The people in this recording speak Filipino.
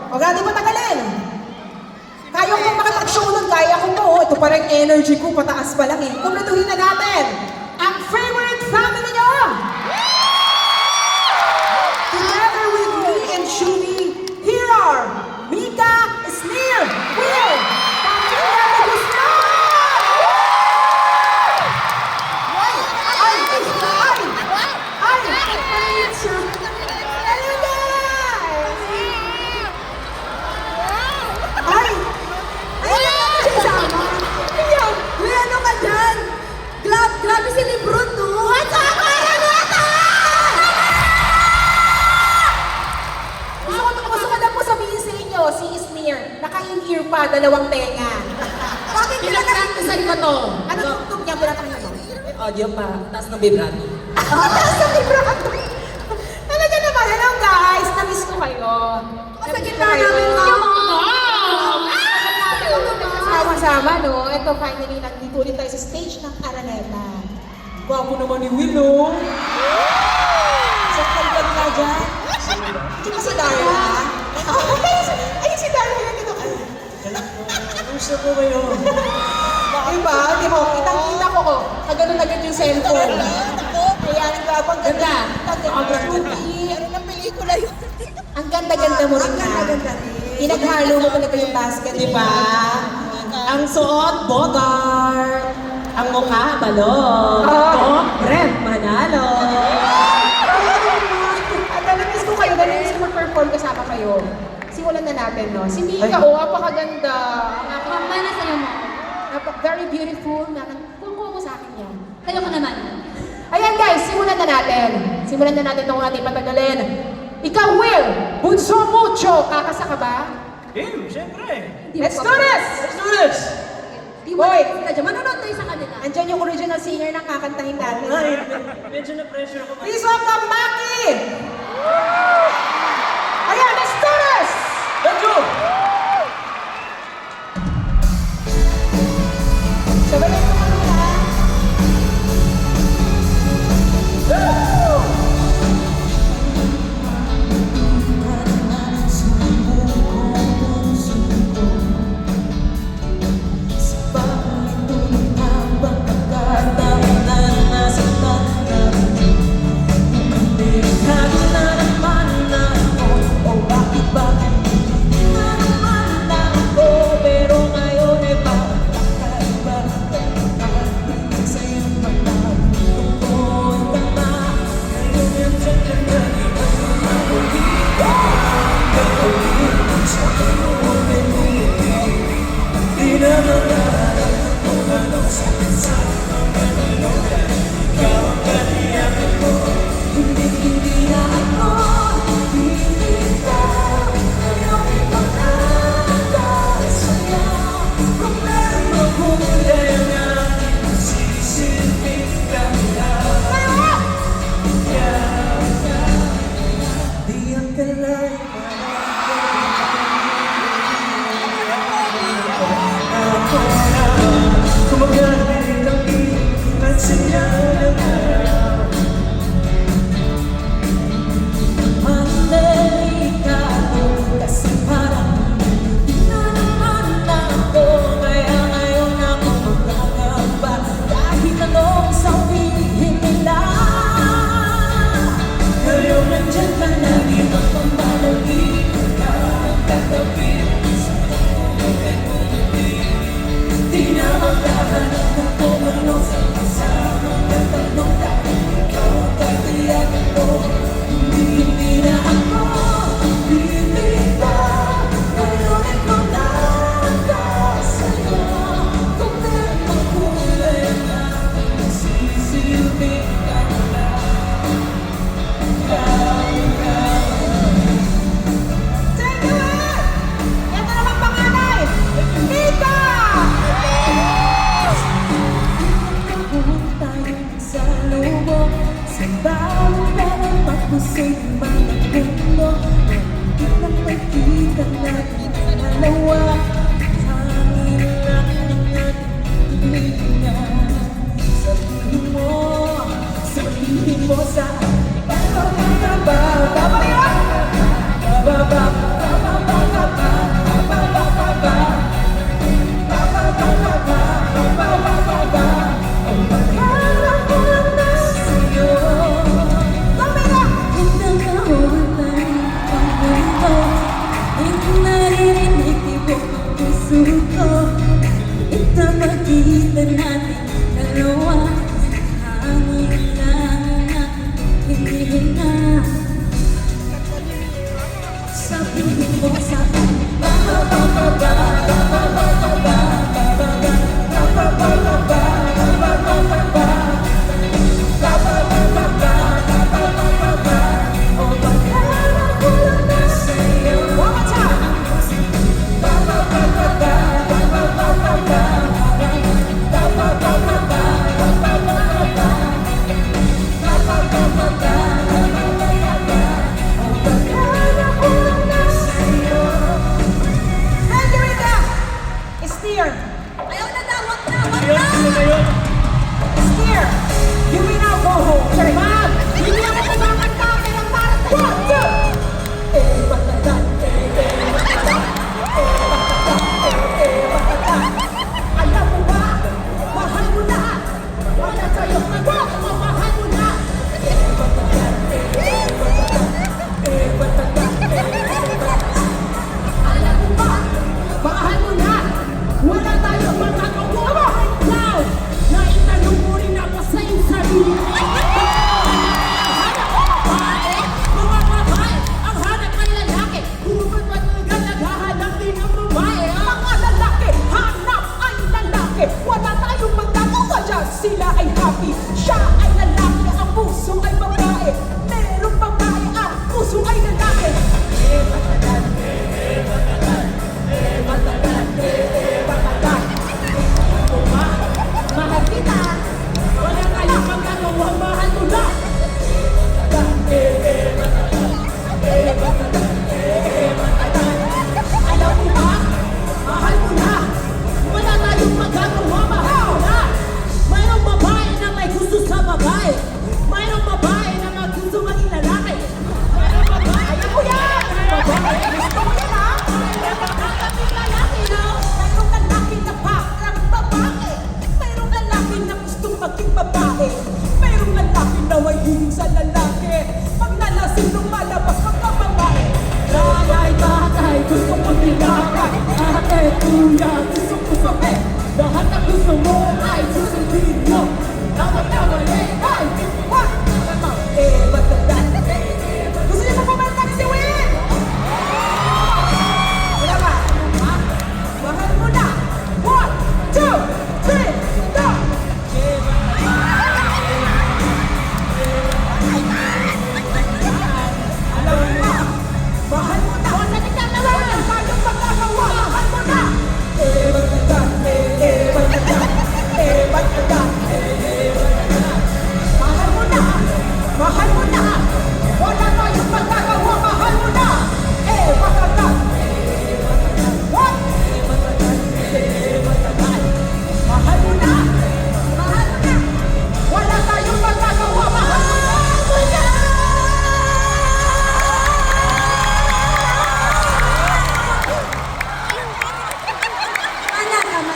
Huwag natin patagalin. Kaya ko makipag-show nun, kaya ko to. Ito parang energy ko, pataas pa lang eh. Kumpletuhin na natin ang favorite family nyo! Together with me and Shuni, here are Mika, Sneer, Will, Pamela, and Gusto! Grabe si Lebron, no? At saka Maranata! Gusto ko lang po sabihin sa inyo, si Sneer, naka-in-ear pa, dalawang tenga. Bakit pinag-practicean ko to? Ano tugtog niya, pinatang niyo? Audio pa, taas ng vibrato. Taas ng vibrato. Talaga naman, hello guys, na-miss ko kayo. Sa gitna namin yung Sama-sama, no? Ito, finally, nandito ulit tayo sa stage ng Araneta. Gwapo naman ni Will, no? Sa kalpag ka dyan. Hindi si Darla. Ay, si Darla yan ito. Gusto ko kayo. Diba? Di mo, kitang-kita ko ko. Kaganon agad yung cellphone. Kaya nagpapang ganda. Ang groupie. Ano ng pelikula yun? Ang ganda-ganda mo rin na. Pinaghalo mo talaga yung basket, di ba? Ang suot, Bogart. Ang mukha, balot. Oh. Red, manalo. At namiss ko kayo, namiss ko mag-perform kasama kayo. Simulan na natin, no? Si Mika, oh, apakaganda. Ang aking Mama, nasa'yo mo. very beautiful. Kung mo sa akin yan. Sa'yo ko naman. Ayan guys, simulan na natin. Simulan na natin itong ating patagalin. Ikaw, Will, bunso mucho. Kakasa ka ba? Game, syempre. Let's do this! Let's do this. Boy, Manonood tayo sa kanila. andyan yung original singer na kakantahin natin. Ay, medyo na-pressure ako. Please welcome Maki! Ayan, let's do this! Let's go! Sabayan mo kami, ha? Di na magkakalit ako, ano sa kasama. ko ito magitan natin dalawa. Hangin lang ang hinihinga. Sabihin mo sa akin, ba ba ba ba ba ba ba ba ba